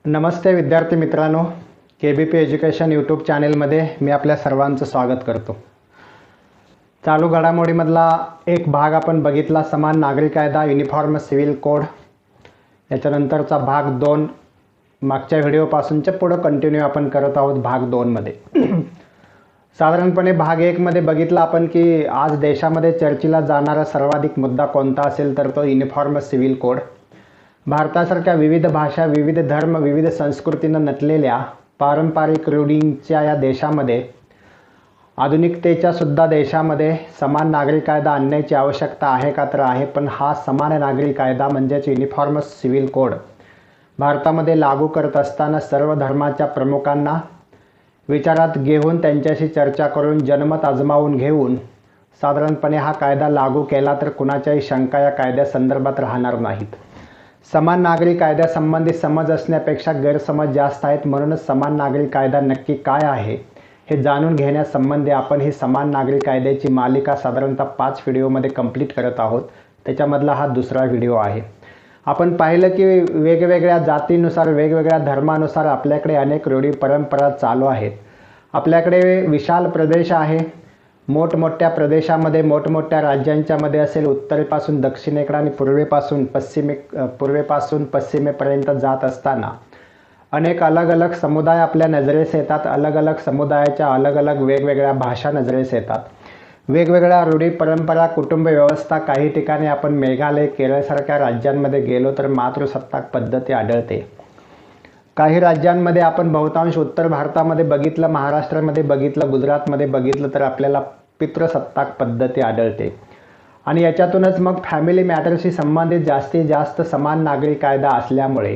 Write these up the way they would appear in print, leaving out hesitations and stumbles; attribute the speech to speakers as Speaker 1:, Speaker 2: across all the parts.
Speaker 1: नमस्ते विद्यार्थी मित्रांनो, KBP education YouTube चॅनेलमध्ये मी आपल्या सर्वांचं स्वागत करतो. चालू घडामोडीमधला एक भाग आपण बघितला, समान नागरी कायदा युनिफॉर्म सिव्हिल कोड. याच्यानंतरचा भाग 2 मागच्या व्हिडिओपासूनच्या पुढं कंटिन्यू आपण करत आहोत भाग 2 मध्ये. साधारणपणे भाग 1 मध्ये बघितलं आपण की आज देशामध्ये चर्चेला जाणारा सर्वाधिक मुद्दा कोणता असेल तर तो युनिफॉर्म सिव्हिल कोड. भारतासारख्या विविध भाषा, विविध धर्म, विविध संस्कृतीनं नटलेल्या पारंपरिक रूढींच्या या देशामध्ये, आधुनिकतेच्या सुद्धा देशामध्ये समान नागरी कायदा आणण्याची आवश्यकता आहे का? तर आहे. पण हा समान नागरी कायदा म्हणजेच युनिफॉर्म सिव्हिल कोड भारतामध्ये लागू करत असताना सर्व धर्माच्या प्रमुखांना विचारात घेऊन त्यांच्याशी चर्चा करून जनमत आजमावून घेऊन साधारणपणे हा कायदा लागू केला तर कुणाच्याही शंका या कायद्यासंदर्भात राहणार नाहीत. समान नागरी कायद्यासंबंधी समज असण्यापेक्षा गैरसमज जास्त आहेत. म्हणूनच समान नागरी कायदा नक्की काय आहे हे जाणून घेण्यासंबंधी आपण ही समान नागरी कायद्याची मालिका साधारणतः 5 व्हिडिओमध्ये कंप्लीट करत आहोत. त्याच्यामधला हा दुसरा व्हिडिओ आहे. आपण पाहिलं की वेगवेगळ्या जातीनुसार, वेगवेगळ्या धर्मानुसार आपल्याकडे अनेक रूढी परंपरा चालू आहेत. आपल्याकडे विशाल प्रदेश आहे. मोठमोठ्या प्रदेशामध्ये, मोठमोठ्या राज्यांच्यामध्ये असेल, उत्तरेपासून दक्षिणेकडे आणि पूर्वेपासून पश्चिमेपर्यंत जात असताना अनेक अलग अलग समुदाय आपल्या नजरेस येतात. अलग अलग समुदायाच्या अलग अलग वेगवेगळ्या भाषा नजरेस येतात. वेगवेगळ्या रूढी परंपरा, कुटुंब व्यवस्था. काही ठिकाणी आपण मेघालय, केरळसारख्या राज्यांमध्ये गेलो तर मातृसत्ताक पद्धती आढळते. काही राज्यांमध्ये आपण बहुतांश उत्तर भारतामध्ये बघितलं, महाराष्ट्रामध्ये बघितलं, गुजरातमध्ये बघितलं तर आपल्याला पितृसत्ताक पद्धती आढळते. आणि याच्यातूनच मग फॅमिली मॅटरशी संबंधित जास्तीत जास्त समान नागरी कायदा असल्यामुळे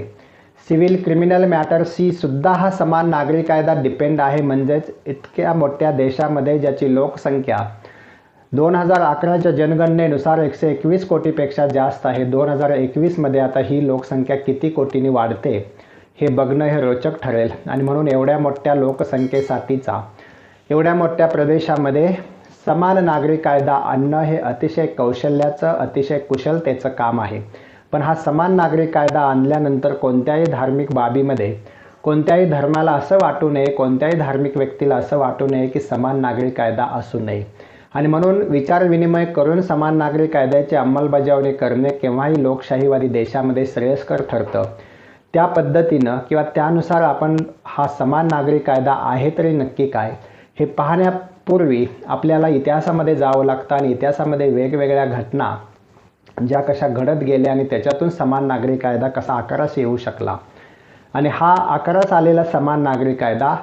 Speaker 1: सिव्हिल क्रिमिनल मॅटरशी सुद्धा हा समान नागरी कायदा डिपेंड आहे. म्हणजेच इतक्या मोठ्या देशामध्ये ज्याची लोकसंख्या 2011च्या जनगणनेनुसार 121 कोटीपेक्षा जास्त आहे. 2021 मध्ये आता ही लोकसंख्या किती कोटींनी वाढते हे बघणं हे रोचक ठरेल. आणि म्हणून एवढ्या मोठ्या लोकसंख्येसाठीचा, एवढ्या मोठ्या प्रदेशामध्ये समान नागरी कायदा आणणं हे अतिशय कौशल्याचं, अतिशय कुशलतेचं काम आहे. पण हा समान नागरी कायदा आणल्यानंतर कोणत्याही धार्मिक बाबीमध्ये कोणत्याही धर्माला असं वाटू नये, कोणत्याही धार्मिक व्यक्तीला असं वाटू नये की समान नागरी कायदा असू नये. आणि म्हणून विचारविनिमय करून समान नागरी कायद्याची अंमलबजावणी करणे केव्हाही लोकशाहीवादी देशामध्ये श्रेयस्कर ठरतं. त्या पद्धतीनं किंवा त्यानुसार आपण हा समान नागरी कायदा आहे तरी नक्की काय हे पाहण्यापूर्वी आपल्याला इतिहासामध्ये जावं लागतं. आणि इतिहासामध्ये वेगवेगळ्या घटना ज्या कशा घडत गेल्या आणि त्याच्यातून समान नागरी कायदा कसा आकारास येऊ शकला आणि हा आकारास आलेला समान नागरी कायदा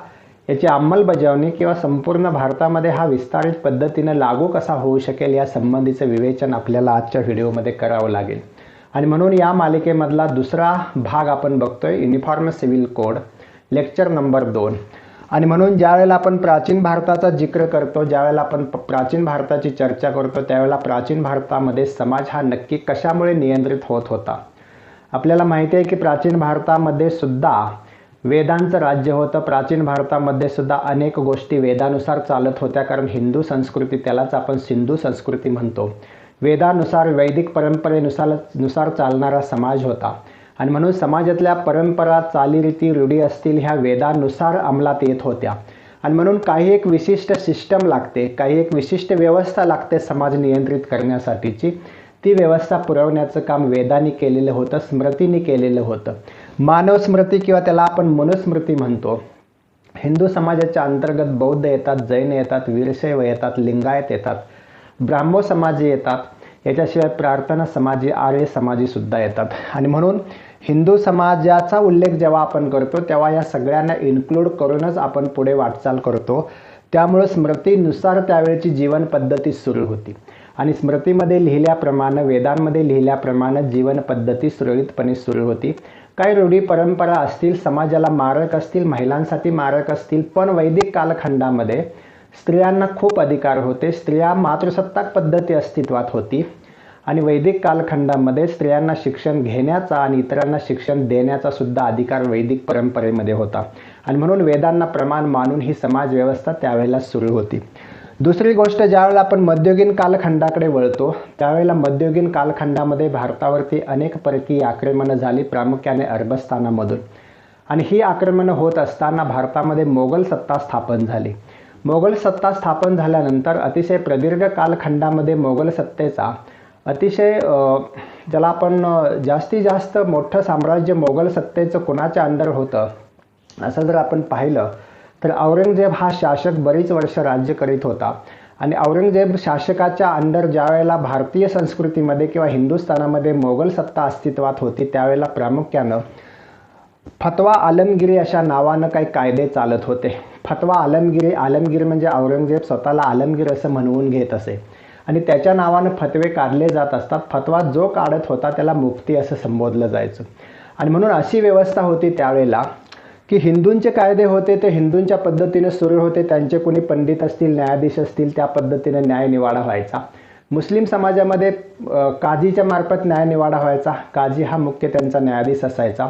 Speaker 1: याची अंमलबजावणी किंवा संपूर्ण भारतामध्ये हा विस्तारित पद्धतीने लागू कसा होऊ शकेल या संबंधीचं विवेचन आपल्याला आजच्या व्हिडिओमध्ये करावं लागेल. आणि म्हणून या मालिकेमधला दुसरा भाग आपण बघतोय, uniform civil code, lecture number 2. आणि म्हणून ज्यावेळेला आपण प्राचीन भारताचा जिक्र करतो, ज्यावेळेला आपण प्राचीन भारताची चर्चा करतो, त्यावेळेला प्राचीन भारतामध्ये समाज हा नक्की कशामुळे नियंत्रित होत होता? आपल्याला माहिती आहे की प्राचीन भारतामध्ये सुद्धा वेदांचं राज्य होतं. प्राचीन भारतामध्ये सुद्धा अनेक गोष्टी वेदानुसार चालत होत्या. कारण हिंदू संस्कृती, त्यालाच आपण सिंधू संस्कृती म्हणतो, वेदानुसार, वैदिक परंपरेनुसार चालणारा समाज होता. आणि म्हणून समाजातल्या परंपरा, चालीरीती, रूढी असतील ह्या वेदानुसार अंमलात येत होत्या. आणि म्हणून काही एक विशिष्ट सिस्टम लागते, काही एक विशिष्ट व्यवस्था लागते समाज नियंत्रित करण्यासाठीची. ती व्यवस्था पुरवण्याचं काम वेदांनी केलेलं होतं, स्मृतींनी केलेलं होतं. मानव स्मृती किंवा त्याला आपण मनुस्मृती म्हणतो. हिंदू समाजाच्या अंतर्गत बौद्ध येतात, जैन येतात, वीरशैव येतात, लिंगायत येतात, ब्राह्मो समाजी येतात. याच्याशिवाय प्रार्थना समाजी, आर्य समाजी सुद्धा येतात. आणि म्हणून हिंदू समाजाचा उल्लेख जेव्हा आपण करतो तेव्हा या सगळ्यांना इन्क्लूड करूनच आपण पुढे वाटचाल करतो. त्यामुळे स्मृतीनुसार त्यावेळेची जीवन पद्धती सुरू होती. आणि स्मृतीमध्ये लिहिल्याप्रमाणे, वेदांमध्ये लिहिल्याप्रमाणे जीवन पद्धती सुरळीतपणे सुरू होती. काही रूढी परंपरा असतील, समाजाला मारक असतील, महिलांसाठी मारक असतील, पण वैदिक कालखंडामध्ये स्त्रियांना खूप अधिकार होते. स्त्रिया मातृसत्ताक पद्धती अस्तित्वात होती. आणि वैदिक कालखंडामध्ये स्त्रियांना शिक्षण घेण्याचा आणि इतरांना शिक्षण देण्याचा सुद्धा अधिकार वैदिक परंपरेमध्ये होता. आणि म्हणून वेदांना प्रमाण मानून ही समाज व्यवस्था त्यावेळेला सुरू होती. दुसरी गोष्ट, ज्यावेळेला आपण मध्ययुगीन कालखंडाकडे वळतो त्यावेळेला मध्ययुगीन कालखंडामध्ये भारतावरती अनेक परकीय आक्रमणं झाली, प्रामुख्याने अरबस्थानामधून. आणि ही आक्रमणं होत असताना भारतामध्ये मोगल सत्ता स्थापन झाली. मोगल सत्ता स्थापन झाल्यानंतर अतिशय प्रदीर्घ कालखंडामध्ये मोगल सत्तेचा अतिशय ज्याला आपण जास्तीत जास्त मोठं साम्राज्य मोगल सत्तेचं कुणाच्या अंडर होतं असं जर आपण पाहिलं तर औरंगजेब हा शासक बरीच वर्ष राज्य करीत होता. आणि औरंगजेब शासकाच्या अंडर ज्यावेळेला भारतीय संस्कृतीमध्ये किंवा हिंदुस्थानामध्ये मोगल सत्ता अस्तित्वात होती त्यावेळेला प्रामुख्यानं फतवा आलमगिरी अशा नावानं काही कायदे चालत होते. फतवा आलमगिरी म्हणजे औरंगजेब स्वतःला आलमगीर असं म्हणवून घेत असे आणि त्याच्या नावानं फतवे काढले जात असतात. फतवा जो काढत होता त्याला मुफ्ती असं संबोधलं जायचं. आणि म्हणून अशी व्यवस्था होती त्यावेळेला की हिंदूंचे कायदे होते ते हिंदूंच्या पद्धतीने सुरू होते. त्यांचे कोणी पंडित असतील, न्यायाधीश असतील, त्या पद्धतीने न्यायनिवाडा व्हायचा. मुस्लिम समाजामध्ये काजीच्या मार्फत न्यायनिवाडा व्हायचा. काजी हा मुख्य त्यांचा न्यायाधीश असायचा.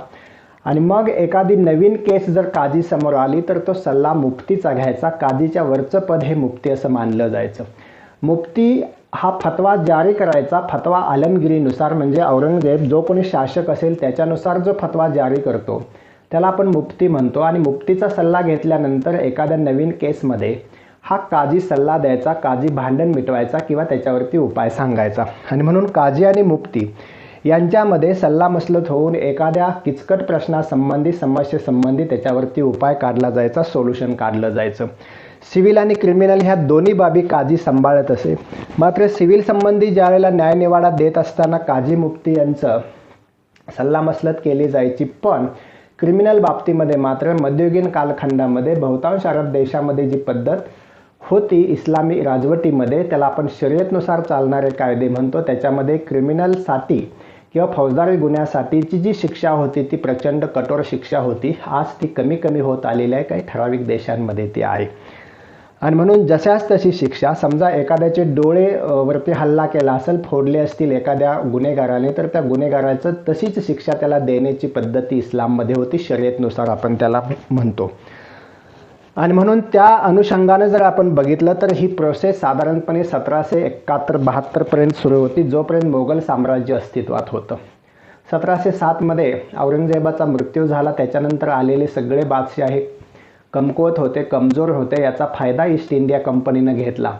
Speaker 1: आणि मग एखादी नवीन केस जर काजी समोर आली तर तो सल्ला मुफ्तीचा घ्यायचा. काजीच्या वरचं पद हे मुफ्ती असं मानलं जायचं. मुफ्ती हा फतवा जारी करायचा. फतवा आलमगिरीनुसार म्हणजे औरंगजेब जो कोणी शासक असेल त्याच्यानुसार जो फतवा जारी करतो त्याला आपण मुफ्ती म्हणतो. आणि मुफ्तीचा सल्ला घेतल्यानंतर एखाद्या नवीन केसमध्ये हा काजी सल्ला द्यायचा, काजी भांडण मिटवायचा किंवा त्याच्यावरती उपाय सांगायचा. आणि म्हणून काजी आणि मुफ्ती यांच्यामध्ये सल्लामसलत होऊन एखाद्या किचकट प्रश्नासंबंधी, समस्येसंबंधी त्याच्यावरती उपाय काढला जायचा, सोल्युशन काढलं जायचं. सिव्हिल आणि क्रिमिनल ह्या दोन्ही बाबी काजी सांभाळत असे. मात्र सिव्हिल संबंधी ज्यावेळेला न्यायनिवाडा देत असताना काजी मुफ्ती यांचं सल्लामसलत केली जायची. पण क्रिमिनल बाबतीमध्ये मात्र मध्ययुगीन कालखंडामध्ये बहुतांश अरब देशामध्ये जी पद्धत होती इस्लामी राजवटीमध्ये त्याला आपण शरीयतनुसार चालणारे कायदे म्हणतो. त्याच्यामध्ये क्रिमिनलसाठी किंवा फौजदारी गुन्ह्यासाठीची जी शिक्षा होती ती प्रचंड कठोर शिक्षा होती. आज ती कमी कमी होत आलेली आहे. काही ठराविक देशांमध्ये ती आहे. आणि म्हणून जशाच तशी शिक्षा, समजा एखाद्याचे डोळे वरती हल्ला केला असेल, फोडले असतील एखाद्या गुन्हेगाराने, तर त्या गुन्हेगाराचं तशीच शिक्षा त्याला देण्याची पद्धती इस्लाममध्ये होती. शरीयतनुसार आपण त्याला म्हणतो. आणि म्हणून त्या अनुषंगानं जर आपण बघितलं तर ही प्रोसेस साधारणपणे 1771-72 पर्यंत सुरू होती, जोपर्यंत मोगल साम्राज्य अस्तित्वात होतं. 1707 मध्ये औरंगजेबाचा मृत्यू झाला. त्याच्यानंतर आलेले सगळे बादशाह कमकुवत होते, कमजोर होते. याचा फायदा ईस्ट इंडिया कंपनीनं घेतला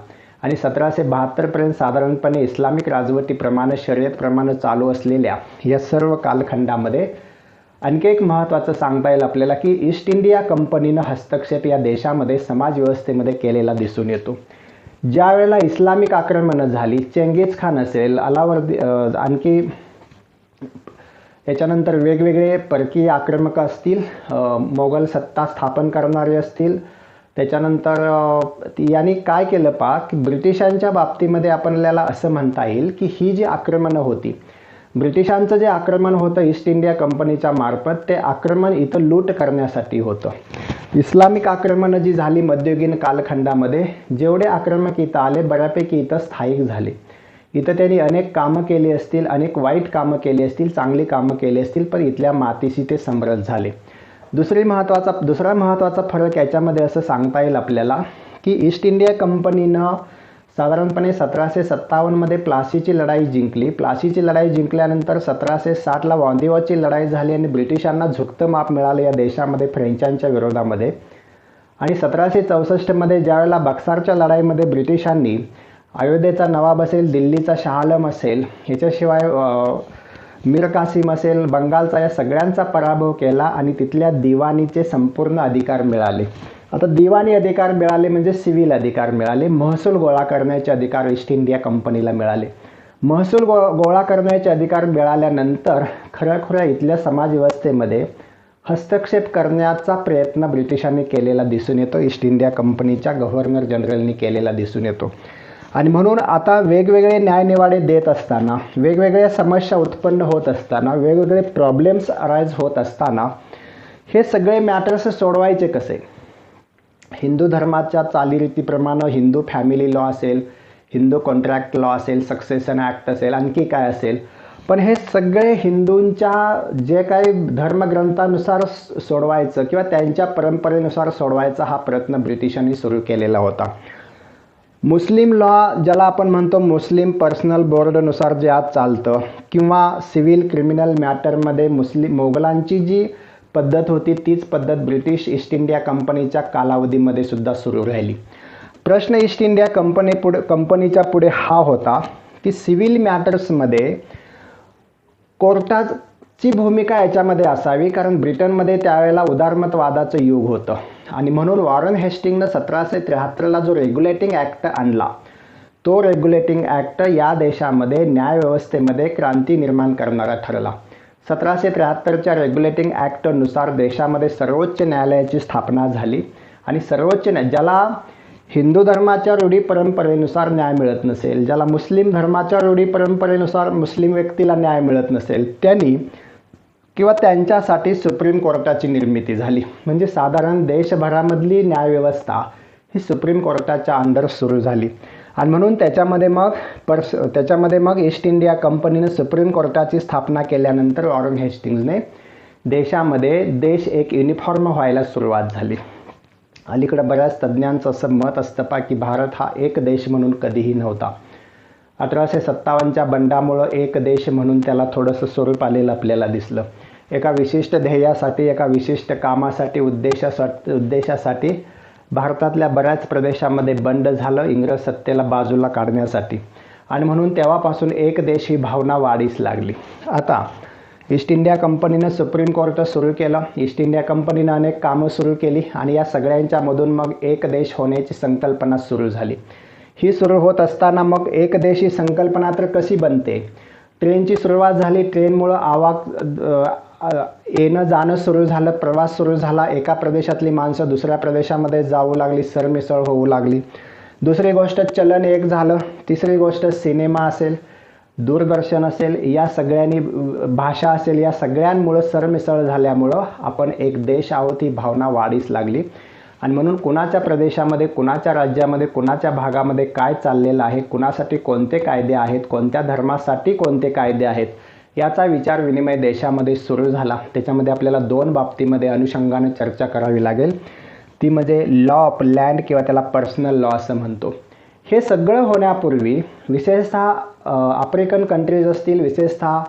Speaker 1: आणि 1772 पर्यंत साधारणपणे इस्लामिक राजवटीप्रमाणे, शर्यतप्रमाणे चालू असलेल्या या सर्व कालखंडामध्ये आणखी एक महत्त्वाचं सांगता येईल आपल्याला की ईस्ट इंडिया कंपनीनं हस्तक्षेप या देशामध्ये समाजव्यवस्थेमध्ये केलेला दिसून येतो. ज्या वेळेला इस्लामिक आक्रमणं झाली, चेंगीज खान असेल, आणखी याच्यानंतर वेगवेगळे परकीय आक्रमक असतील, मोगल सत्ता स्थापन करणारे असतील, त्याच्यानंतर यांनी काय केलं की ब्रिटिशांच्या बाबतीमध्ये आपल्याला असं म्हणता येईल की ही जी आक्रमणं होती, ब्रिटिशांचं जे आक्रमण होतं ईस्ट इंडिया कंपनीच्या मार्फत, ते आक्रमण इथं लूट करण्यासाठी होतं. इस्लामिक आक्रमणं जी झाली मध्ययुगीन कालखंडामध्ये, जेवढे आक्रमक इथं आले बऱ्यापैकी इथं स्थायिक झाले. इथं त्यांनी अनेक कामं केली असतील, अनेक वाईट कामं केली असतील, चांगली कामं केली असतील, पण इथल्या मातीशी ते समरस झाले. दुसरा महत्त्वाचा फरक याच्यामध्ये असं सांगता येईल आपल्याला की ईस्ट इंडिया कंपनीनं साधारणपणे 1757 मध्ये प्लासीची लढाई जिंकली. प्लासीची लढाई जिंकल्यानंतर 1760ला वांदिवची लढाई झाली आणि ब्रिटिशांना झुकतं माप मिळालं या देशामध्ये फ्रेंचांच्या विरोधामध्ये. आणि 1764 मध्ये ज्यावेळेला बक्सारच्या लढाईमध्ये ब्रिटिशांनी अयोध्येचा नवाब असेल, दिल्लीचा शाह आलम असेल, ह्याच्याशिवाय मीर कासिम असेल, बंगालचा, या सगळ्यांचा पराभव केला आणि तिथल्या दिवाणीचे संपूर्ण अधिकार मिळाले. आता दिवाणी अधिकार मिळाले म्हणजे सिव्हिल अधिकार मिळाले. महसूल गोळा करण्याचे अधिकार ईस्ट इंडिया कंपनीला मिळाले. महसूल गोळा करण्याचे अधिकार मिळाल्यानंतर खऱ्याखुऱ्या इथल्या समाजव्यवस्थेमध्ये हस्तक्षेप करण्याचा प्रयत्न ब्रिटिशांनी केलेला दिसून येतो, ईस्ट इंडिया कंपनीच्या गव्हर्नर जनरलनी केलेला दिसून येतो. आणि म्हणून आता वेगवेगळे न्यायनिवाडे देत असताना, वेगवेगळ्या समस्या उत्पन्न होत असताना, वेगवेगळे प्रॉब्लेम्स अराईज होत असताना हे सगळे मॅटर्स सोडवायचे कसे? हिंदू धर्माच्या चालीरीतीप्रमाणे हिंदू फॅमिली लॉ असेल, हिंदू कॉन्ट्रॅक्ट लॉ असेल, सक्सेशन ॲक्ट असेल, आणखी काय असेल, पण हे सगळे हिंदूंच्या जे काही धर्मग्रंथानुसार सोडवायचं किंवा त्यांच्या परंपरेनुसार सोडवायचा हा प्रयत्न ब्रिटिशांनी सुरू केलेला होता. मुस्लिम लॉ ज्याला आपण म्हणतो, मुस्लिम पर्सनल बोर्डनुसार जे आज चालतं, किंवा सिव्हिल क्रिमिनल मॅटरमध्ये मोगलांची जी पद्धत होती तीच पद्धत ब्रिटिश ईस्ट इंडिया कंपनीच्या कालावधीमध्ये सुद्धा सुरू राहिली. प्रश्न ईस्ट इंडिया कंपनीच्या पुढे हा होता की सिव्हिल मॅटर्समध्ये कोर्टाची भूमिका याच्यामध्ये असावी, कारण ब्रिटनमध्ये त्यावेळेला उदारमतवादाचं युग होतं आणि म्हणून वॉरन हेस्टिंगनं 1773ला जो रेग्युलेटिंग ॲक्ट आणला, तो रेग्युलेटिंग ॲक्ट या देशामध्ये न्यायव्यवस्थेमध्ये क्रांती निर्माण करणारा ठरला. 1773च्या रेग्युलेटिंग ॲक्टनुसार देशामध्ये सर्वोच्च न्यायालयाची स्थापना झाली आणि सर्वोच्च ज्याला हिंदू धर्माच्या रूढी परंपरेनुसार न्याय मिळत नसेल, ज्याला मुस्लिम धर्माच्या रूढी परंपरेनुसार मुस्लिम व्यक्तीला न्याय मिळत नसेल, त्यांनी किंवा त्यांच्यासाठी सुप्रीम कोर्टाची निर्मिती झाली. म्हणजे साधारण देशभरामधली न्यायव्यवस्था ही सुप्रीम कोर्टाच्या अंडर सुरू झाली आणि म्हणून त्याच्यामध्ये मग ईस्ट इंडिया कंपनीनं सुप्रीम कोर्टाची स्थापना केल्यानंतर वॉरन हेस्टिंग्जने देशामध्ये देश एक युनिफॉर्म व्हायला सुरुवात झाली. अलीकडं बऱ्याच तज्ज्ञांचं असं मत असतं की भारत हा एक देश म्हणून कधीही नव्हता. 1857च्या बंडामुळं एक देश म्हणून त्याला थोडंसं स्वरूप आलेलं आपल्याला दिसलं. एका विशिष्ट ध्येयासाठी, एका विशिष्ट कामासाठी, उद्देशासाठी भारतातल्या बऱ्याच प्रदेशामध्ये बंड झालं इंग्रज सत्तेला बाजूला काढण्यासाठी आणि म्हणून तेव्हापासून एक देश ही भावना वाढीस लागली. आता ईस्ट इंडिया कंपनीनं सुप्रीम कोर्ट सुरू केलं, ईस्ट इंडिया कंपनीनं अनेक कामं सुरू केली आणि या सगळ्यांच्यामधून मग एक देश होण्याची संकल्पना सुरू झाली. ही सुरू होत असताना मग एक देश ही संकल्पना तर कशी बनते? ट्रेनची सुरुवात झाली, ट्रेनमुळं येणं जाणं सुरू झालं, प्रवास सुरू झाला, एका प्रदेशातली माणसं दुसऱ्या प्रदेशामध्ये जाऊ लागली, सरमिसळ होऊ लागली. दुसरी गोष्ट चलन एक झालं. तिसरी गोष्ट सिनेमा असेल, दूरदर्शन असेल, या सगळ्यांनी भाषा असेल, या सगळ्यांमुळं सरमिसळ झाल्यामुळं आपण एक देश आहोत ही भावना वाढीस लागली आणि म्हणून कुणाच्या प्रदेशामध्ये, कुणाच्या राज्यामध्ये, कुणाच्या भागामध्ये काय चाललेलं आहे, कुणासाठी कोणते कायदे आहेत, कोणत्या धर्मासाठी कोणते कायदे आहेत, याचा विचार विनिमय देशामध्ये सुरू झाला. त्याच्यामध्ये आपल्याला 2 बाबतीमध्ये अनुषंगाने चर्चा करावी लागेल. ती म्हणजे लॉ ऑफ लँड किंवा त्याला पर्सनल लॉ असं म्हणतो. हे सगळं होण्यापूर्वी विशेषतः आफ्रिकन कंट्रीज असतील, विशेषतः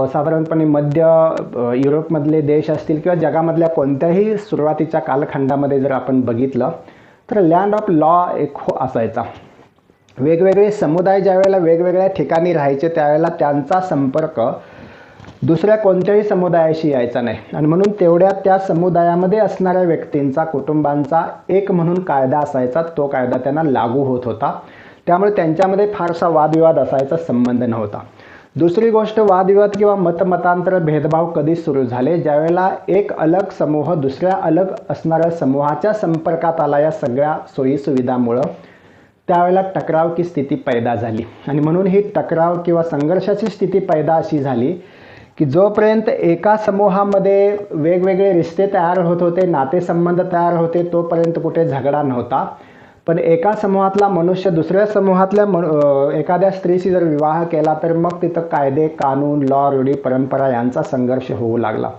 Speaker 1: साधारणपणे मध्य युरोपमधले देश असतील किंवा जगामधल्या कोणत्याही सुरुवातीच्या कालखंडामध्ये जर आपण बघितलं तर लँड ऑफ लॉ एक असायचा. वेगवेगळे समुदाय ज्यावेळेला वेगवेगळ्या ठिकाणी राहायचे त्यावेळेला त्यांचा संपर्क दुसऱ्या कोणत्याही समुदायाशी यायचा नाही आणि म्हणून तेवढ्या त्या समुदायामध्ये असणाऱ्या व्यक्तींचा, कुटुंबांचा एक म्हणून कायदा असायचा. तो कायदा त्यांना लागू होत होता. त्यामुळे त्यांच्यामध्ये फारसा वादविवाद असायचा संबंध नव्हता. दुसरी गोष्ट, वादविवाद किंवा मतमतांतर भेदभाव कधी सुरू झाले? ज्यावेळेला एक अलग समूह दुसऱ्या अलग असणाऱ्या समूहाच्या संपर्कात आला या सगळ्या सोयीसुविधामुळं, त्यावेळेला टकराव की स्थिती पैदा झाली आणि म्हणून ही टकराव किंवा संघर्षाची स्थिती पैदा अशी झाली की जोपर्यंत एका समूहामध्ये वेगवेगळे रिश्ते तयार होत होते, नातेसंबंध तयार होते, तोपर्यंत कुठे झगडा नव्हता. पण एका समूहातला मनुष्य दुसऱ्या समूहातल्या एखाद्या स्त्रीशी जर विवाह केला तर मग तिथं कायदे, कानून, लॉ, रूढी, परंपरा यांचा संघर्ष होऊ लागला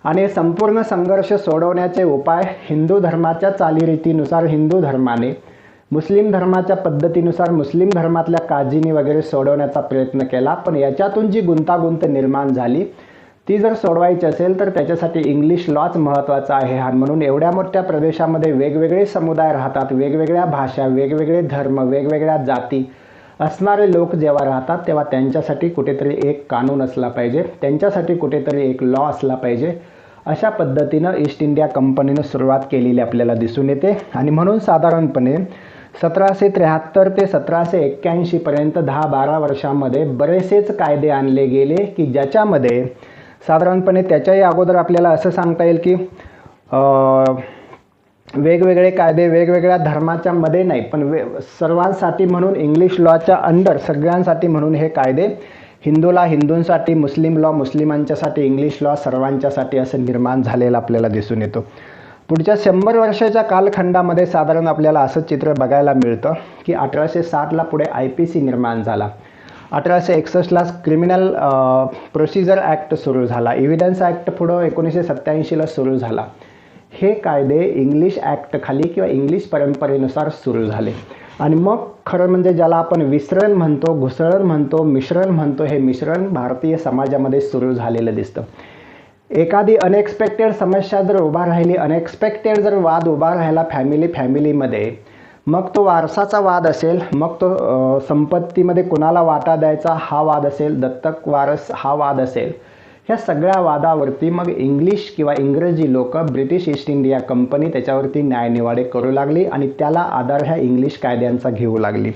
Speaker 1: आणि संपूर्ण संघर्ष सोडवण्याचे उपाय हिंदू धर्माच्या चालीरीतीनुसार हिंदू धर्माने, मुस्लिम धर्माच्या पद्धतीनुसार मुस्लिम धर्मातल्या काळजीनी वगैरे सोडवण्याचा प्रयत्न केला. पण याच्यातून जी गुंतागुंत निर्माण झाली ती जर सोडवायची असेल तर त्याच्यासाठी इंग्लिश लॉच महत्त्वाचा आहे. आणि म्हणून एवढ्या मोठ्या प्रदेशामध्ये वेगवेगळे समुदाय राहतात, वेगवेगळ्या भाषा, वेगवेगळे धर्म, वेगवेगळ्या जाती असणारे लोक जेव्हा राहतात तेव्हा त्यांच्यासाठी कुठेतरी एक कानून असला पाहिजे, त्यांच्यासाठी कुठेतरी एक लॉ असला पाहिजे. अशा पद्धतीनं ईस्ट इंडिया कंपनीनं सुरुवात केलेली आपल्याला दिसून येते आणि म्हणून साधारणपणे 1773 ते 1781 पर्यंत 10-12 वर्षांमध्ये बरेचसेच कायदे आणले गेले की ज्याच्यामध्ये साधारणपणे त्याच्याही अगोदर आपल्याला असं सांगता येईल की वेगवेगळे कायदे वेगवेगळ्या धर्माच्या मध्ये नाही पण सर्वांसाठी म्हणून इंग्लिश लॉच्या अंडर सगळ्यांसाठी म्हणून हे कायदे हिंदूला हिंदूंसाठी, मुस्लिम लॉ मुस्लिमांच्यासाठी, इंग्लिश लॉ सर्वांच्यासाठी असं निर्माण झालेलं आपल्याला दिसून येतो. पुढच्या 100 वर्षाच्या कालखंडामध्ये साधारण आपल्याला असं चित्र बघायला मिळतं की 1860ला पुढे IPC निर्माण झाला, 1861ला क्रिमिनल प्रोसिजर ॲक्ट सुरू झाला, एव्हिडन्स ॲक्ट पुढं 1987ला सुरू झाला. हे कायदे इंग्लिश ॲक्ट खाली किंवा इंग्लिश परंपरेनुसार सुरू झाले आणि मग खरं म्हणजे ज्याला आपण विसरण म्हणतो, घुसळण म्हणतो, मिश्रण म्हणतो, हे मिश्रण भारतीय समाजामध्ये सुरू झालेलं दिसतं. एखादी अनएक्सपेक्टेड समस्या जर उभा राहिली, अनएक्सपेक्टेड जर वाद उभा राहिला फॅमिलीमध्ये, मग तो वारसाचा वाद असेल, मग तो संपत्तीमध्ये कुणाला वाटा द्यायचा हा वाद असेल, दत्तक वारस हा वाद असेल, ह्या सगळ्या वादावरती मग इंग्लिश किंवा इंग्रजी लोक, ब्रिटिश ईस्ट इंडिया कंपनी त्याच्यावरती न्यायनिवाडे करू लागली आणि त्याला आधार ह्या इंग्लिश कायद्यांचा घेऊ लागली.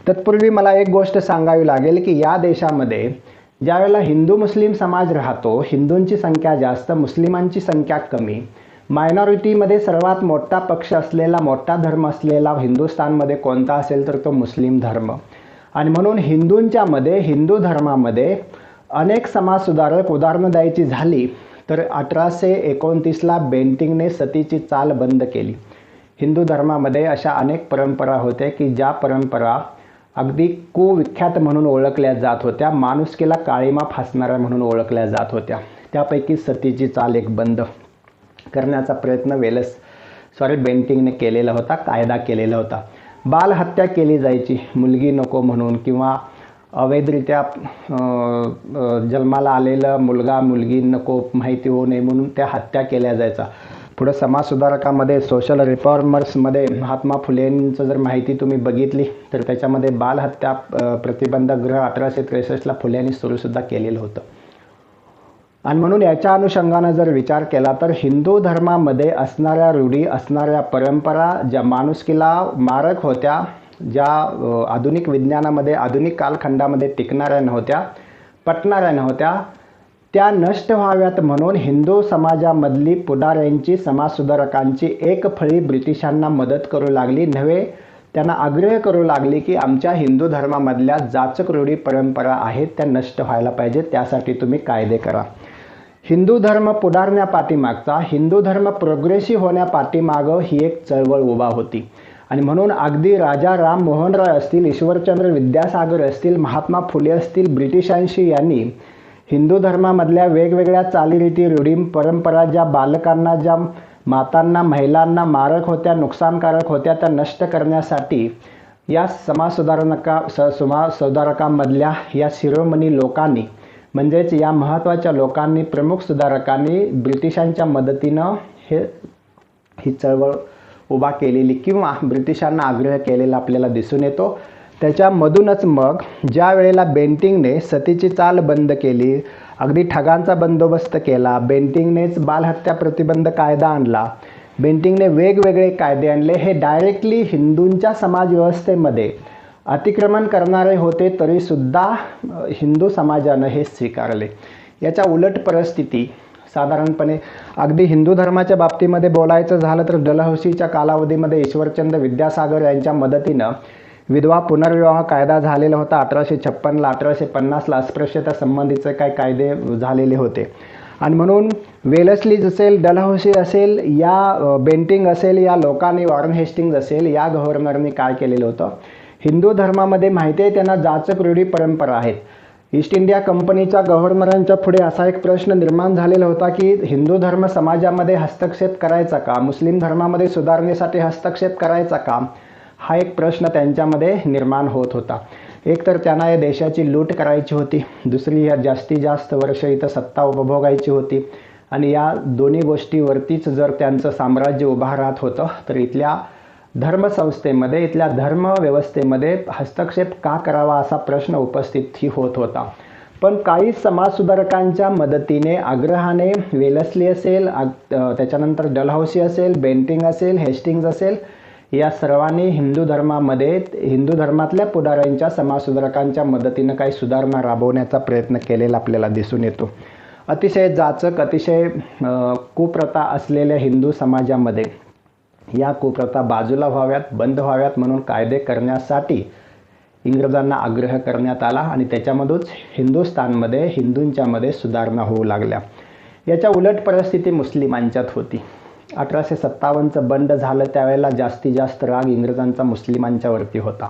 Speaker 1: तत्पूर्वी मला एक गोष्ट सांगावी लागेल की या देशामध्ये ज्यावेळेला हिंदू मुस्लिम समाज राहतो, हिंदूंची संख्या जास्त, मुस्लिमांची संख्या कमी, मायनॉरिटीमध्ये सर्वात मोठा पक्ष असलेला, मोठा धर्म असलेला हिंदुस्थानमध्ये कोणता असेल तर तो मुस्लिम धर्म. आणि म्हणून हिंदू धर्मामध्ये अनेक समाजसुधारक, उदाहरणं द्यायची झाली तर 1829ला बेंटिंगने सतीची चाल बंद केली. हिंदू धर्मामध्ये अशा अनेक परंपरा होत्या की ज्या परंपरा अगदी कुविख्यात म्हणून ओळखल्या जात होत्या, माणुसकीला काळीमा फासणाऱ्या म्हणून ओळखल्या जात होत्या. त्यापैकी सतीची चाल एक बंद करण्याचा प्रयत्न बेंटिंगने केलेला होता, कायदा केलेला होता. बालहत्या केली जायची मुलगी नको म्हणून, किंवा अवैधरित्या जन्माला आलेलं मुलगी नको माहिती होऊ नये म्हणून त्या हत्या केल्या जायचा. पुढं समाजसुधारकामध्ये, सोशल रिफॉर्मर्समध्ये महात्मा फुलेंचं जर माहिती तुम्ही बघितली तर त्याच्यामध्ये बालहत्या प्रतिबंधक गृह 1863ला फुलेंनी सुरूसुद्धा केलेलं होतं. आणि म्हणून याच्या अनुषंगानं जर विचार केला तर हिंदू धर्मामध्ये असणाऱ्या रूढी, असणाऱ्या परंपरा ज्या माणुसकीला मारक होत्या, ज्या आधुनिक विज्ञानामध्ये, आधुनिक कालखंडामध्ये टिकणाऱ्या नव्हत्या, पटणाऱ्या नव्हत्या, त्या नष्ट व्हाव्यात म्हणून हिंदू समाजामधली पुढाऱ्यांची, समाजसुधारकांची एक फळी ब्रिटिशांना मदत करू लागली, नव्हे त्यांना आग्रह करू लागली की आमच्या हिंदू धर्मामधल्या जाचक रूढी परंपरा आहेत त्या नष्ट व्हायला पाहिजे, त्यासाठी तुम्ही कायदे करा. हिंदू धर्म पुढारण्यापाठीमागचा, हिंदू धर्म प्रोग्रेसिव्ह होण्यापाठीमागं ही एक चळवळ उभा होती. आणि म्हणून अगदी राजा राम मोहन रॉय असतील, ईश्वरचंद्र विद्यासागर असतील, महात्मा फुले असतील, ब्रिटिशांशी यांनी हिंदू धर्मामधल्या वेगवेगळ्या चालीरीती, रूढी, परंपरा ज्या बालकांना, ज्या मातांना, महिलांना मारक होत्या, नुकसानकारक होत्या, त्या नष्ट करण्यासाठी या समाजसुधारकांमधल्या या शिरोमणी लोकांनी, म्हणजेच या महत्त्वाच्या लोकांनी, प्रमुख सुधारकांनी ब्रिटिशांच्या मदतीनं ही चळवळ उभा केलेली किंवा ब्रिटिशांना आग्रह केलेला आपल्याला दिसून येतो. त्याच्यामधूनच मग ज्या वेळेला बेंटिंगने सतीची चाल बंद केली, अगदी ठगांचा बंदोबस्त केला, बेंटिंगनेच बालहत्या प्रतिबंध कायदा आणला, बेंटिंगने वेगवेगळे कायदे आणले, हे डायरेक्टली हिंदूंच्या समाजव्यवस्थेमध्ये अतिक्रमण करणारे होते, तरीसुद्धा हिंदू समाजानं हे स्वीकारले. याच्या उलट परिस्थिती साधारणपणे अगदी हिंदू धर्माच्या बाबतीमध्ये बोलायचं झालं तर डलहौसीच्या कालावधीमध्ये ईश्वरचंद्र विद्यासागर यांच्या मदतीनं विधवा पुनर्विवाह कायदा झालेला होता. 1856ला, 1850ला अस्पृश्यता संबंधीचे काही कायदे झालेले होते. आणि म्हणून वेलस्ली असेल, डलहौसी असेल, या बेंटिंग असेल, या लोकांनी, वॉरेन हेस्टिंग्ज असेल, या गव्हर्नरनी काय केलेलं होतं, हिंदू धर्मामध्ये माहिती आहे त्यांना जाचक रूढी परंपरा आहेत. ईस्ट इंडिया कंपनीच्या गव्हर्नरांच्या पुढे असा एक प्रश्न निर्माण झालेला होता की हिंदू धर्म समाजामध्ये हस्तक्षेप करायचा का, मुस्लिम धर्मामध्ये सुधारणेसाठी हस्तक्षेप करायचा का, हा एक प्रश्न त्यांच्यामध्ये निर्माण होत होता. एक तर त्यांना या देशाची लूट करायची होती, दुसरी या जास्तीत जास्त वर्ष इथं सत्ता उपभोगायची होती. आणि या दोन्ही गोष्टीवरतीच जर त्यांचं साम्राज्य उभा राहत होतं तर इथल्या धर्मसंस्थेमध्ये, इथल्या धर्मव्यवस्थेमध्ये हस्तक्षेप का करावा असा प्रश्न उपस्थित होत होता. पण काही समाजसुधारकांच्या मदतीने, आग्रहाने, वेलस्ली असेल, त्याच्यानंतर डलहौसी असेल, बेंटिंग असेल, हेस्टिंग्ज असेल, या सर्वांनी हिंदू धर्मातल्या पुढाऱ्यांच्या, समाजसुधारकांच्या मदतीनं काही सुधारणा राबवण्याचा प्रयत्न केलेला आपल्याला दिसून येतो. अतिशय जाचक, अतिशय कुप्रथा असलेल्या हिंदू समाजामध्ये या कुप्रथा बाजूला व्हाव्यात, बंद व्हाव्यात म्हणून कायदे करण्यासाठी इंग्रजांना आग्रह करण्यात आला आणि त्याच्यामधूनच हिंदुस्थानमध्ये, हिंदूंच्यामध्ये सुधारणा होऊ लागल्या. याच्या उलट परिस्थिती मुस्लिमांच्यात होती. 1857चं बंड झालं त्यावेळेला जास्तीत जास्त राग इंग्रजांचा मुस्लिमांच्यावरती होता.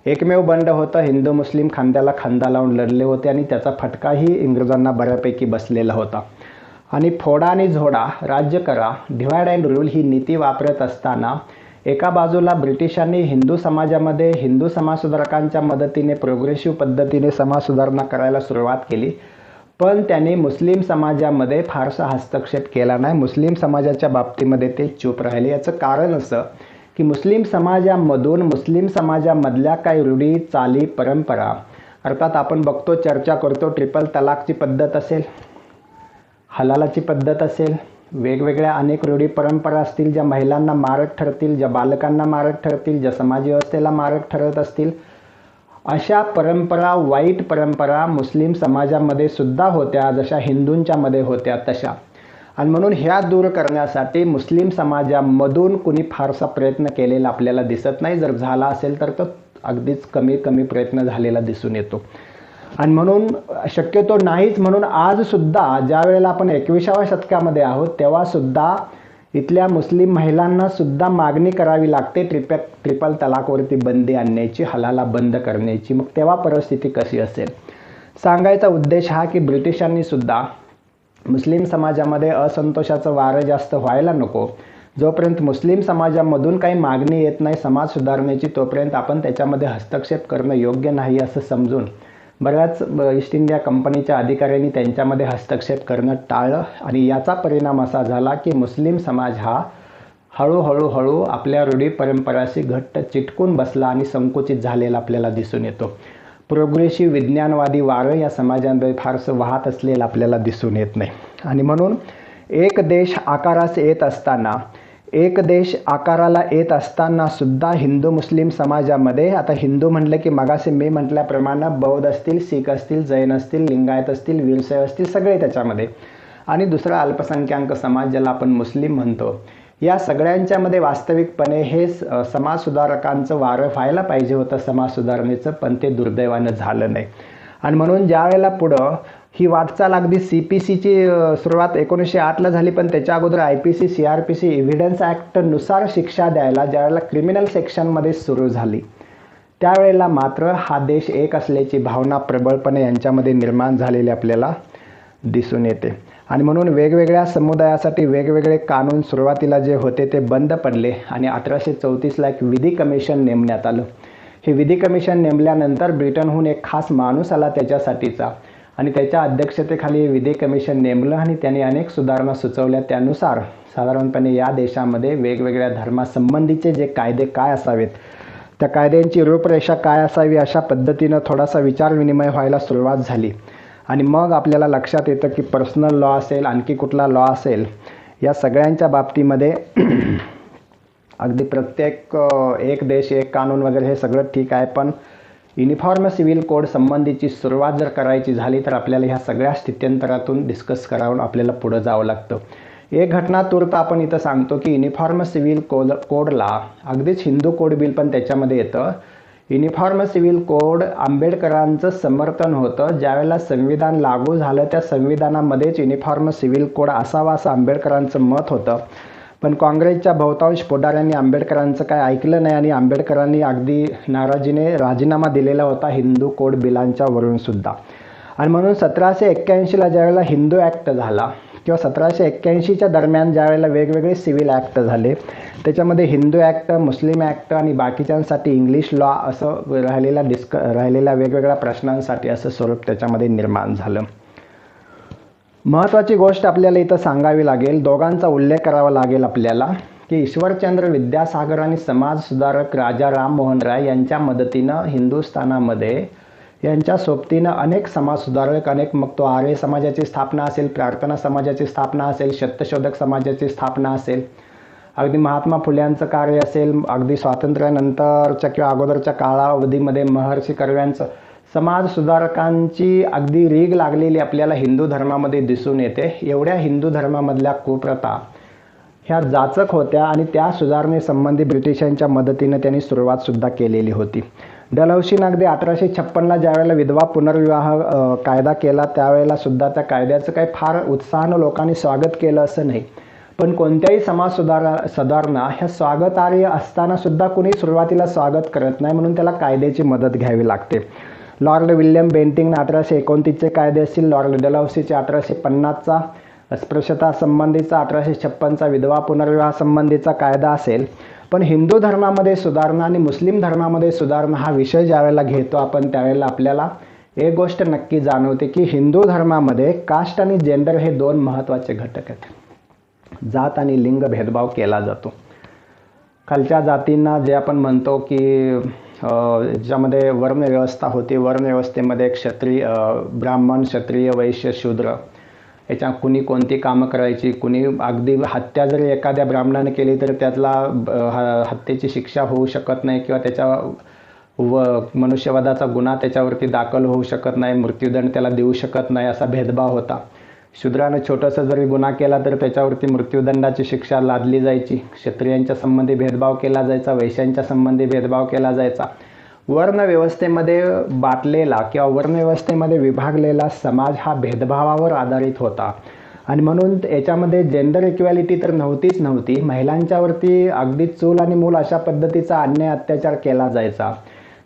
Speaker 1: एकमेव बंड होतं, हिंदू मुस्लिम खांद्याला खांदा लावून लढले होते आणि त्याचा फटकाही इंग्रजांना बऱ्यापैकी बसलेला होता. आणि फोडा आणि झोडा, राज्य करा, डिव्हाइड अँड रूल ही नीती वापरत असताना एका बाजूला ब्रिटिशांनी हिंदू समाजामध्ये, हिंदू समाजसुधारकांच्या मदतीने प्रोग्रेसिव्ह पद्धतीने समाज सुधारणा करायला सुरुवात केली, पण त्याने मुस्लिम समाजामध्ये फारसा हस्तक्षेप केला नाही. मुस्लिम समाजाच्या बाबतीमध्ये ते चूप राहिले. याचं कारण असं की मुस्लिम समाजामधल्या काही रूढी, चाली, परंपरा, अर्थात आपण बघतो, चर्चा करतो, ट्रिपल तलाकची पद्धत असेल, हलालाची पद्धत असेल, वेगवेगळ्या अनेक रूढी परंपरा असतील ज्या महिलांना मारक ठरतील, ज्या बालकांना मारक ठरतील, ज्या समाज व्यवस्थेला मारक ठरत असतील, अशा परंपरा, वाईट परंपरा मुस्लिम समाजामध्ये सुद्धा होत्या, जशा हिंदूंच्यामध्ये होत्या तशा. आणि म्हणून ह्या दूर करण्यासाठी मुस्लिम समाजामधून कुणी फारसा प्रयत्न केलेला आपल्याला दिसत नाही. जर झाला असेल तर तो अगदीच कमी प्रयत्न झालेला दिसून येतो. आणि म्हणून शक्यतो नाहीच. म्हणून आजसुद्धा ज्या वेळेला आपण 21व्या शतकामध्ये आहोत तेव्हासुद्धा इथल्या मुस्लिम महिलांना सुद्धा मागणी करावी लागते ट्रिपल तलाकवरती बंदी आणण्याची, हलाला बंद करण्याची. मग तेव्हा परिस्थिती कशी असेल? सांगायचा उद्देश हा की ब्रिटिशांनी सुद्धा मुस्लिम समाजामध्ये असंतोषाचं वारं जास्त व्हायला नको. जोपर्यंत मुस्लिम समाजामधून काही मागणी येत नाही समाज सुधारण्याची, तोपर्यंत आपण त्याच्यामध्ये हस्तक्षेप करणं योग्य नाही असं समजून बऱ्याच ईस्ट इंडिया कंपनीच्या अधिकाऱ्यांनी त्यांच्यामध्ये हस्तक्षेप करणं टाळलं. आणि याचा परिणाम असा झाला की मुस्लिम समाज हा हळूहळू आपल्या रूढी परंपराशी घट्ट चिटकून बसला आणि संकुचित झालेला आपल्याला दिसून येतो. प्रोग्रेसिव्ह विज्ञानवादी वारं या समाजामध्ये फारसं वाहत असलेलं आपल्याला दिसून येत नाही. आणि म्हणून एक देश आकाराला येत असताना सुद्धा हिंदू मुस्लिम समाजामध्ये, आता हिंदू म्हटलं की मगाशी मी म्हटल्याप्रमाणे बौद्ध असतील, शीख असतील, जैन असतील, लिंगायत असतील, वीरशैव असतील, सगळे त्याच्यामध्ये, आणि दुसरा अल्पसंख्याक समाज ज्याला आपण मुस्लिम म्हणतो, या सगळ्यांच्यामध्ये वास्तविकपणे हे समाज सुधारकांचं वारं व्हायला पाहिजे होतं समाज सुधारणेचं, पण ते दुर्दैवानं झालं नाही. आणि म्हणून ज्या वेळेला पुढं ही वाटचाल अगदी CPCची सुरुवात 1908ला झाली, पण त्याच्या अगोदर IPC, CRPC, एव्हिडन्स ॲक्टनुसार शिक्षा द्यायला ज्यावेळेला क्रिमिनल सेक्शनमध्ये सुरू झाली, त्यावेळेला मात्र हा देश एक असल्याची भावना प्रबळपणे यांच्यामध्ये निर्माण झालेली आपल्याला दिसून येते. आणि म्हणून वेगवेगळ्या समुदायासाठी वेगवेगळे कानून सुरुवातीला जे होते ते बंद पडले. आणि 1834ला एक विधी कमिशन नेमण्यात आलं. हे विधी कमिशन नेमल्यानंतर ब्रिटनहून एक खास माणूस आला त्याच्यासाठीचा, आणि त्याच्या अध्यक्षतेखाली विधी कमिशन नेमलं आणि त्याने अनेक सुधारणा सुचवल्या. त्यानुसार साधारणपणे या देशामध्ये वेगवेगळ्या धर्मासंबंधीचे जे कायदे काय असावेत, त्या कायद्यांची रूपरेषा काय असावी, अशा पद्धतीनं थोडासा विचारविनिमय व्हायला सुरुवात झाली. आणि मग आपल्याला लक्षात येतं की पर्सनल लॉ असेल, आणखी कुठला लॉ असेल, या सगळ्यांच्या बाबतीमध्ये अगदी प्रत्येक एक देश एक कानून वगैरे हे सगळं ठीक आहे, पण युनिफॉर्म सिव्हिल कोड संबंधीची सुरुवात जर करायची झाली तर आपल्याला ह्या सगळ्या स्थित्यंतरातून डिस्कस करावून आपल्याला पुढं जावं लागतं. एक घटना तूर्त आपण इथं सांगतो की युनिफॉर्म सिव्हिल कोडला अगदीच हिंदू कोड बिल पण त्याच्यामध्ये येतं. युनिफॉर्म सिव्हिल कोड आंबेडकरांचं समर्थन होतं. ज्यावेळेला संविधान लागू झालं त्या संविधानामध्येच युनिफॉर्म सिव्हिल कोड असावा असं आंबेडकरांचं मत होतं, पण काँग्रेसच्या बहुतांश पुढाऱ्यांनी आंबेडकरांचं काय ऐकलं नाही आणि आंबेडकरांनी अगदी नाराजीने राजीनामा दिलेला होता हिंदू कोड बिलांच्या वरून सुद्धा. आणि म्हणून 1781ला ज्यावेळेला हिंदू ॲक्ट झाला किंवा 1781च्या दरम्यान ज्यावेळेला वेगवेगळे सिव्हिल ॲक्ट झाले, त्याच्यामध्ये हिंदू ॲक्ट, मुस्लिम ॲक्ट आणि बाकीच्यांसाठी इंग्लिश लॉ असं राहिलेल्या वेगवेगळ्या प्रश्नांसाठी असं स्वरूप त्याच्यामध्ये निर्माण झालं. महत्त्वाची गोष्ट आपल्याला इथं सांगावी लागेल, दोघांचा उल्लेख करावा लागेल आपल्याला, की ईश्वरचंद्र विद्यासागर आणि समाज सुधारक राजा राममोहन राय यांच्या मदतीनं हिंदुस्थानामध्ये यांच्या सोबतीनं अनेक समाजसुधारक, मग तो आर्य समाजाची स्थापना असेल, प्रार्थना समाजाची स्थापना असेल, सत्यशोधक समाजाची स्थापना असेल, अगदी महात्मा फुल्यांचं कार्य असेल, अगदी स्वातंत्र्यानंतरच्या किंवा अगोदरच्या कालावधीमध्ये महर्षी कर्व्यांचं, समाज सुधारकांची अगदी रीग लागलेली आपल्याला हिंदू धर्मामध्ये दिसून येते. एवढ्या हिंदू धर्मामधल्या कुप्रथा ह्या जाचक होत्या आणि त्या सुधारणेसंबंधी ब्रिटिशांच्या मदतीनं त्यांनी सुरुवातसुद्धा केलेली होती. डलहौसीनं अगदी 1856ला ज्यावेळेला विधवा पुनर्विवाह कायदा केला त्यावेळेला सुद्धा त्या कायद्याचं काही फार उत्साहानं लोकांनी स्वागत केलं असं नाही, पण कोणत्याही समाज सुधारणा ह्या स्वागतार्ह असताना सुद्धा कुणी सुरुवातीला स्वागत करत नाही, म्हणून त्याला कायद्याची मदत घ्यावी लागते. लॉर्ड विल्यम बेंटिंगने 1829चे कायदे असतील, लॉर्ड डलहौसीचे 1850चा अस्पृश्यता संबंधीचा, 1856चा विधवा पुनर्विवाह संबंधीचा कायदा असेल, पण हिंदू धर्मामध्ये सुधारणा आणि मुस्लिम धर्मामध्ये सुधारणा हा विषय ज्यावेळेला घेतो आपण त्यावेळेला आपल्याला एक गोष्ट नक्की जाणवते की हिंदू धर्मामध्ये कास्ट आणि जेंडर हे दोन महत्त्वाचे घटक आहेत. जात आणि लिंग भेदभाव केला जातो. खालच्या जातींना जे आपण म्हणतो की ज्यामध्ये वर्णव्यवस्था होती, वर्णव्यवस्थेमध्ये क्षत्रिय, ब्राह्मण, क्षत्रिय, वैश्य, शूद्र याच्या कुणी कोणती कामं करायची, कुणी अगदी हत्या जरी एखाद्या ब्राह्मणाने केली तर त्यातला हत्येची शिक्षा होऊ शकत नाही किंवा त्याच्या मनुष्यवधाचा गुन्हा त्याच्यावरती दाखल होऊ शकत नाही, मृत्यूदंड त्याला देऊ शकत नाही, असा भेदभाव होता. शूद्राने छोटासा जरी गुन्हा केला तर त्याच्यावरती मृत्यूदंडाची शिक्षा लादली जायची. क्षत्रियांच्या संबंधी भेदभाव केला जायचा, वैश्यांच्या संबंधी भेदभाव केला जायचा. वर्णव्यवस्थेमध्ये बाटलेला किंवा वर्णव्यवस्थेमध्ये विभागलेला समाज हा भेदभावावर आधारित होता आणि म्हणून याच्यामध्ये जेंडर इक्वॅलिटी तर नव्हती. महिलांच्यावरती अगदी चूल आणि मूल अशा पद्धतीचा अन्याय अत्याचार केला जायचा.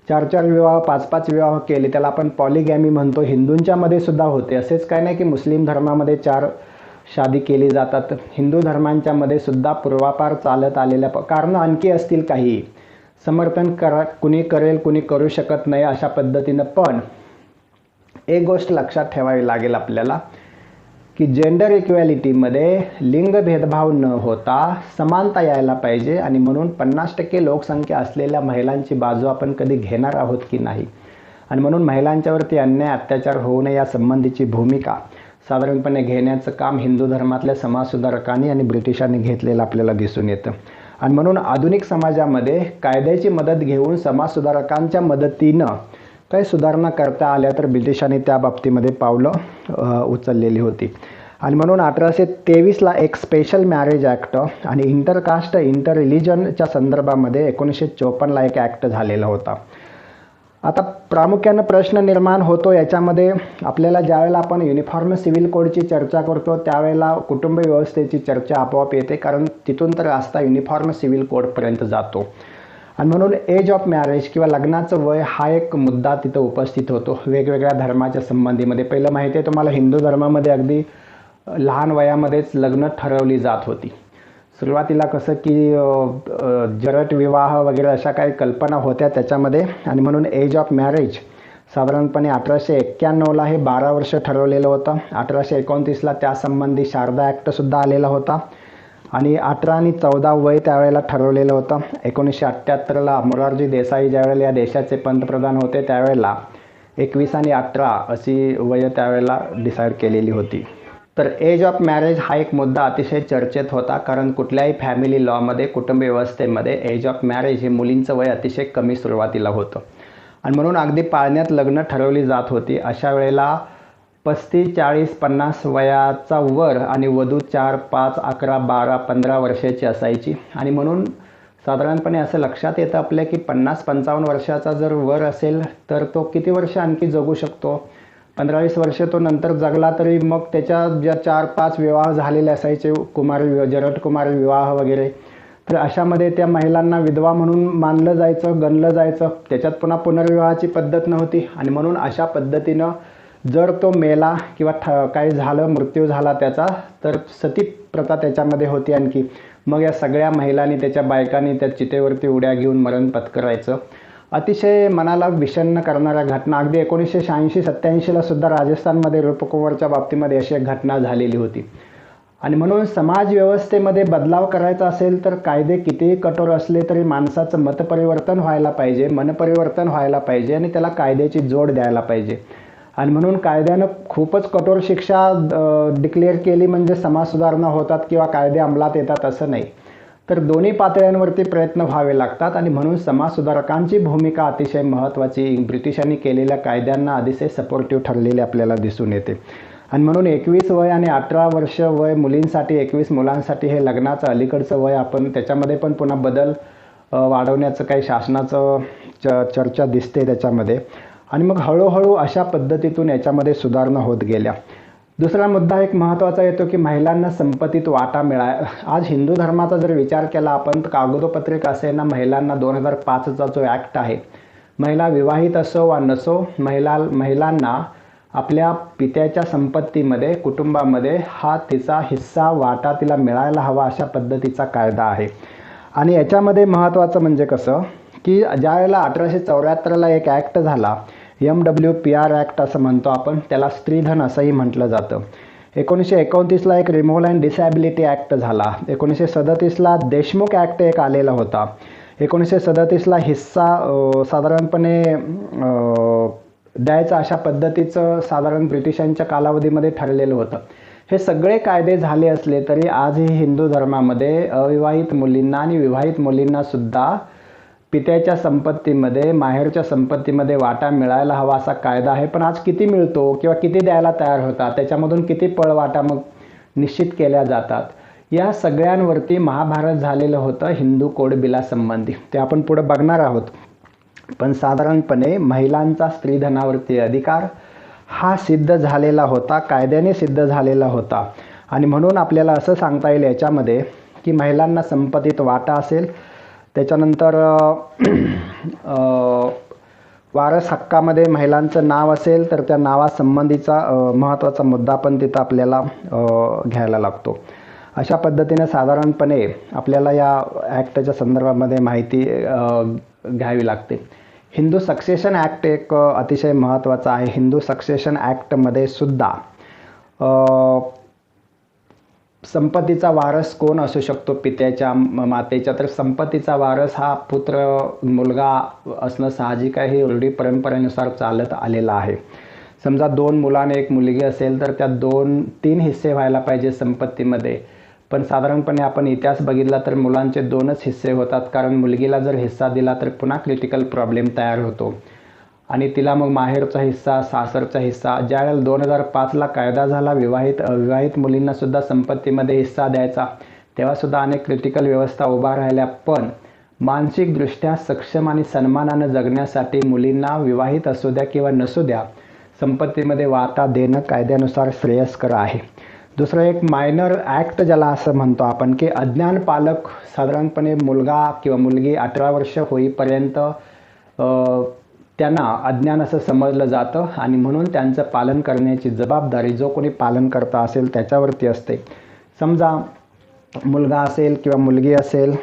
Speaker 1: 4-4 विवाह, 5-5 विवाह केले, त्याला आपण पॉलिगॅमी म्हणतो. हिंदूंच्या मध्ये सुद्धा होते. असेच काय नाही की मुस्लिम धर्मामध्ये 4 शादी केली जातात. हिंदू धर्मांच्या मध्ये सुद्धा पूर्वापार चालत आलेल्या कारणं आणखी असतील काही, समर्थन कुणी करेल कुणी करू शकत नाही अशा पद्धतीनं. पण एक गोष्ट लक्षात ठेवावी लागेल आपल्याला की जेंडर इक्वॅलिटीमध्ये लिंग भेदभाव न होता समानता यायला पाहिजे आणि म्हणून 50% लोकसंख्या असलेल्या महिलांची बाजू आपण कधी घेणार आहोत की नाही आणि म्हणून महिलांच्यावरती अन्याय अत्याचार होऊ नये या संबंधीची भूमिका साधारणपणे घेण्याचं काम हिंदू धर्मातल्या समाजसुधारकांनी आणि ब्रिटिशांनी घेतलेलं आपल्याला दिसून येतं. आणि म्हणून आधुनिक समाजामध्ये कायद्याची मदत घेऊन समाजसुधारकांच्या मदतीनं काही सुधारणा करता आल्या तर ब्रिटिशांनी त्या बाबतीमध्ये पावलं उचललेली होती. आणि म्हणून 1823ला एक स्पेशल मॅरेज ॲक्ट आणि इंटरकास्ट इंटर रिलिजनच्या संदर्भामध्ये 1954ला एक ॲक्ट झालेला होता. आता प्रामुख्यानं प्रश्न निर्माण होतो याच्यामध्ये आपल्याला ज्यावेळेला आपण युनिफॉर्म सिव्हिल कोडची चर्चा करतो त्यावेळेला कुटुंब व्यवस्थेची चर्चा आपोआप येते, कारण तिथून तर रास्ता युनिफॉर्म सिव्हिल कोडपर्यंत जातो. आणि म्हणून एज ऑफ मॅरेज किंवा लग्नाचं वय हा एक मुद्दा तिथं उपस्थित होतो वेगवेगळ्या धर्माच्या संबंधीमध्ये. पहिलं माहिती आहे तुम्हाला, हिंदू धर्मामध्ये अगदी लहान वयामध्येच लग्न ठरवली जात होती. सुरुवातीला कसं की जरट विवाह वगैरे अशा काही कल्पना होत्या त्याच्यामध्ये. आणि म्हणून एज ऑफ मॅरेज साधारणपणे 1891ला हे 12 वर्ष ठरवलेलं होतं. 1829ला त्यासंबंधी शारदा ॲक्टसुद्धा आलेला होता आणि 18 आणि 14 वय त्यावेळेला ठरवलेलं होतं. 1978ला मोरारजी देसाई ज्यावेळेला या देशाचे पंतप्रधान होते त्यावेळेला 21 आणि 18 अशी वय त्यावेळेला डिसाईड केलेली होती. तर एज ऑफ मॅरेज हा एक मुद्दा अतिशय चर्चेत होता, कारण कुठल्याही फॅमिली लॉमध्ये, कुटुंब व्यवस्थेमध्ये एज ऑफ मॅरेज हे मुलींचं वय अतिशय कमी सुरुवातीला होतं आणि म्हणून अगदी पाळण्यात लग्न ठरवली जात होती. अशा वेळेला 35, 40, 50 वयाचा वर आणि वधू 4, 5, 11, 12, 15 वर्षाची असायची. आणि म्हणून साधारणपणे असं लक्षात येतं आपल्या की 50-55 वर्षाचा जर वर असेल तर तो किती वर्ष आणखी जगू शकतो. 15-20 वर्ष तो नंतर जगला तरी मग त्याच्या ज्या 4-5 विवाह झालेले असायचे, जरट कुमारी विवाह वगैरे, तर अशामध्ये त्या महिलांना विधवा म्हणून मानलं जायचं, गणलं जायचं. त्याच्यात पुन्हा पुनर्विवाहाची पद्धत नव्हती आणि म्हणून अशा पद्धतीनं जर तो मेला किंवा काही झालं, मृत्यू झाला त्याचा, तर सती प्रथा त्याच्यामध्ये होती आणखी. मग या सगळ्या महिलांनी, त्याच्या बायकांनी त्या चितेवरती उड्या घेऊन मरण पत्करायचं. अतिशय मनाला विषण्ण करणाऱ्या घटना. अगदी 1986-87ला सुद्धा राजस्थानमध्ये रूपकुंवरच्या बाबतीमध्ये अशी एक घटना झालेली होती. आणि म्हणून समाज व्यवस्थेमध्ये बदलाव करायचा असेल तर कायदे कितीही कठोर असले तरी माणसाचं मतपरिवर्तन व्हायला पाहिजे, मनपरिवर्तन व्हायला पाहिजे आणि त्याला कायद्याची जोड द्यायला पाहिजे. आणि म्हणून कायद्यानं खूपच कठोर शिक्षा डिक्लेअर केली म्हणजे समाज सुधारणा होतात किंवा कायदे अंमलात येतात असं नाही, तर दोन्ही पातळ्यांवरती प्रयत्न व्हावे लागतात. आणि म्हणून समाज सुधारकांची भूमिका अतिशय महत्त्वाची, ब्रिटिशांनी केलेल्या कायद्यांना अतिशय सपोर्टिव्ह ठरलेली आपल्याला दिसून येते. आणि म्हणून 21 वय आणि 18 वर्ष वय मुलींसाठी, 21 मुलांसाठी हे लग्नाचं अलीकडचं वय, आपण त्याच्यामध्ये पण पुन्हा बदल वाढवण्याचं काही शासनाचं चर्चा दिसते त्याच्यामध्ये. आणि मग हळूहळू अशा पद्धतीतून याच्यामध्ये सुधारणा होत गेल्या. दुसरा मुद्दा एक महत्त्वाचा येतो की महिलांना संपत्तीत वाटा आज हिंदू धर्माचा जर विचार केला आपण तर कागदोपत्रिक असे ना, महिलांना 2005चा जो ॲक्ट आहे, महिला विवाहित असो वा नसो, महिलांना आपल्या पित्याच्या संपत्तीमध्ये, कुटुंबामध्ये हा तिचा हिस्सा, वाटा तिला मिळायला हवा अशा पद्धतीचा कायदा आहे. आणि याच्यामध्ये महत्त्वाचं म्हणजे कसं की ज्यावेळेला 1874ला एक ॲक्ट झाला MWPR ॲक्ट असं म्हणतो आपण, त्याला स्त्रीधन असंही म्हटलं जातं. 1929ला एक रिमूव्हल अँड डिसॅबिलिटी ॲक्ट झाला. 1937ला देशमुख ॲक्ट एक आलेला होता. 1937ला हिस्सा साधारणपणे द्यायचं अशा पद्धतीचं साधारण ब्रिटिशांच्या कालावधीमध्ये ठरलेलं होतं. हे सगळे कायदे झाले असले तरी आजही हिंदू धर्मामध्ये अविवाहित मुलींना आणि विवाहित मुलींना सुद्धा पित्याच्या संपत्तीमध्ये, माहेरच्या संपत्तीमध्ये वाटा मिळायला हवा असा कायदा आहे. पण आज किती मिळतो किंवा किती द्यायला तयार होतात, त्याच्यामधून किती पळवाटा मग निश्चित केल्या जातात, या सगळ्यांवरती महाभारत झालेलं होतं हिंदू कोड बिलासंबंधी. ते आपण पुढे बघणार आहोत. पण साधारणपणे महिलांचा स्त्रीधनावरती अधिकार हा सिद्ध झालेला होता, कायद्याने सिद्ध झालेला होता. आणि म्हणून आपल्याला असं सांगता येईल याच्यामध्ये की महिलांना संपत्तीत वाटा असेल. त्याच्यानंतर वारस हक्कामध्ये महिलांचं नाव असेल तर त्या नावासंबंधीचा महत्त्वाचा मुद्दा पण तिथं आपल्याला घ्यायला लागतो. अशा पद्धतीने साधारणपणे आपल्याला या ॲक्टच्या संदर्भामध्ये माहिती घ्यावी लागते. हिंदू सक्सेशन ॲक्ट एक अतिशय महत्त्वाचा आहे. हिंदू सक्सेशन ॲक्टमध्ये सुद्धा संपत्तीचा वारस कोण असू शकतो पित्याच्या, मातेच्या, तर संपत्तीचा वारस हा पुत्र, मुलगा असणं साहजिक आहे. हे रूढी परंपरेनुसार चालत आलेलं आहे. समजा 2 मुलं आणि 1 मुलगी असेल तर त्या 2-3 हिस्से व्हायला पाहिजे संपत्तीमध्ये. पण साधारणपणे आपण इतिहास बघितला तर मुलांचे 2च हिस्से होतात, कारण मुलगीला जर हिस्सा दिला तर पुन्हा क्रिटिकल प्रॉब्लेम तयार होतो आणि तिला मग माहेरचा हिस्सा, सासरचा हिस्सा. ज्यावेळेला 2005ला कायदा झाला अविवाहित मुलींना सुद्धा संपत्तीमध्ये हिस्सा द्यायचा, तेव्हासुद्धा अनेक क्रिटिकल व्यवस्था उभा राहिल्या. पण मानसिकदृष्ट्या सक्षम आणि सन्मानानं जगण्यासाठी मुलींना विवाहित असू द्या किंवा नसू द्या संपत्तीमध्ये वाटा देणं कायद्यानुसार श्रेयस्कर आहे. दुसरं एक मायनर ॲक्ट ज्याला असं म्हणतो आपण, की अज्ञान पालक साधारणपणे मुलगा किंवा मुलगी 18 वर्ष होईपर्यंत त्यांना अज्ञान असं समजलं जातं आणि म्हणून त्यांचं पालन करण्याची जबाबदारी जो कोणी पालन करता असेल त्याच्यावरती असते. समजा मुलगा असेल किंवा मुलगी असेल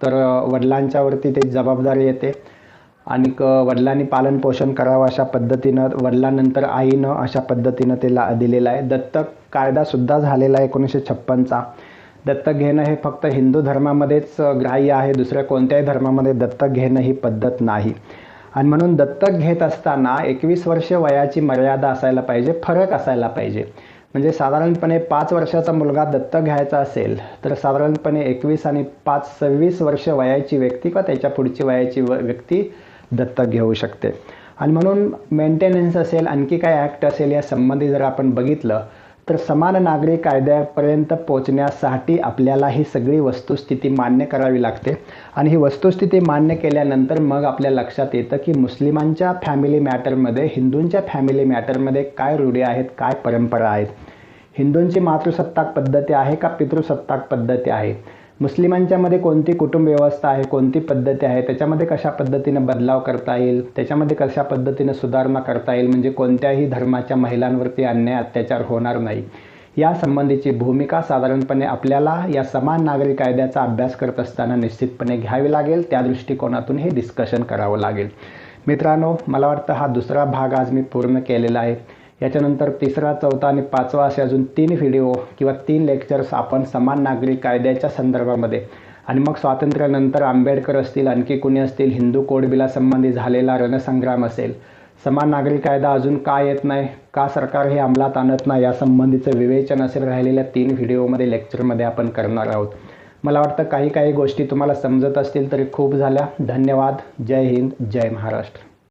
Speaker 1: तर वडिलांच्यावरती ते जबाबदारी येते आणि वडिलांनी पालनपोषण करावं अशा पद्धतीनं, वडिलांनंतर आईनं अशा पद्धतीनं त्याला दिलेलं आहे. दत्तक कायदासुद्धा झालेला आहे 1956चा. दत्तक घेणं हे फक्त हिंदू धर्मामध्येच ग्राह्य आहे, दुसऱ्या कोणत्याही धर्मामध्ये दत्तक घेणं ही पद्धत नाही. आणि म्हणून दत्तक घेत असताना 21 वर्ष वयाची मर्यादा असायला पाहिजे, फरक असायला पाहिजे. म्हणजे साधारणपणे 5 वर्षाचा मुलगा दत्तक घ्यायचा असेल तर साधारणपणे 21 आणि 5 26 वर्ष वयाची व्यक्ती किंवा त्याच्या पुढची वयाची व्यक्ती दत्तक घेऊ शकते. आणि म्हणून मेंटेनन्स असेल, आणखी काय ॲक्ट असेल, या संबंधी जर आपण बघितलं तर समान नागरी कायद्यापर्यंत पोचण्यासाठी आपल्याला ही सगळी वस्तुस्थिती मान्य करावी लागते. आणि ही वस्तुस्थिती मान्य केल्यानंतर मग आपल्या लक्षात येतं की मुस्लिमांच्या फॅमिली मॅटरमध्ये, हिंदूंच्या फॅमिली मॅटरमध्ये काय रूढी आहेत, काय परंपरा आहेत. हिंदूंची मातृसत्ताक पद्धती आहे का पितृसत्ताक पद्धती आहे. मुस्लिमांच्यामध्ये कोणती कुटुंब व्यवस्था आहे, कोणती पद्धती आहे, त्याच्यामध्ये कशा पद्धतीनं बदलाव करता येईल, त्याच्यामध्ये कशा पद्धतीनं सुधारणा करता येईल, म्हणजे कोणत्याही धर्माच्या महिलांवरती अन्याय अत्याचार होणार नाही, या संबंधीची भूमिका साधारणपणे आपल्याला या समान नागरी कायद्याचा अभ्यास करत असताना निश्चितपणे घ्यावी लागेल. त्या दृष्टिकोनातून हे डिस्कशन करावं लागेल. मित्रांनो, मला वाटतं हा दुसरा भाग आज मी पूर्ण केलेला आहे. याच्यानंतर 3रा, 4था आणि 5वा असे अजून 3 व्हिडिओ किंवा 3 लेक्चर्स आपण समान नागरी कायद्याच्या संदर्भामध्ये, आणि मग स्वातंत्र्यानंतर आंबेडकर असतील, आणखी कुणी असतील, हिंदू कोड बिलासंबंधी झालेला रणसंग्राम असेल, समान नागरी कायदा अजून का येत नाही, का सरकार हे अंमलात आणत नाही, यासंबंधीचं विवेचन असेल राहिलेल्या 3 व्हिडिओमध्ये, लेक्चरमध्ये आपण करणार आहोत. मला वाटतं काही गोष्टी तुम्हाला समजत असतील तरी खूप झाल्या. धन्यवाद. जय हिंद, जय महाराष्ट्र.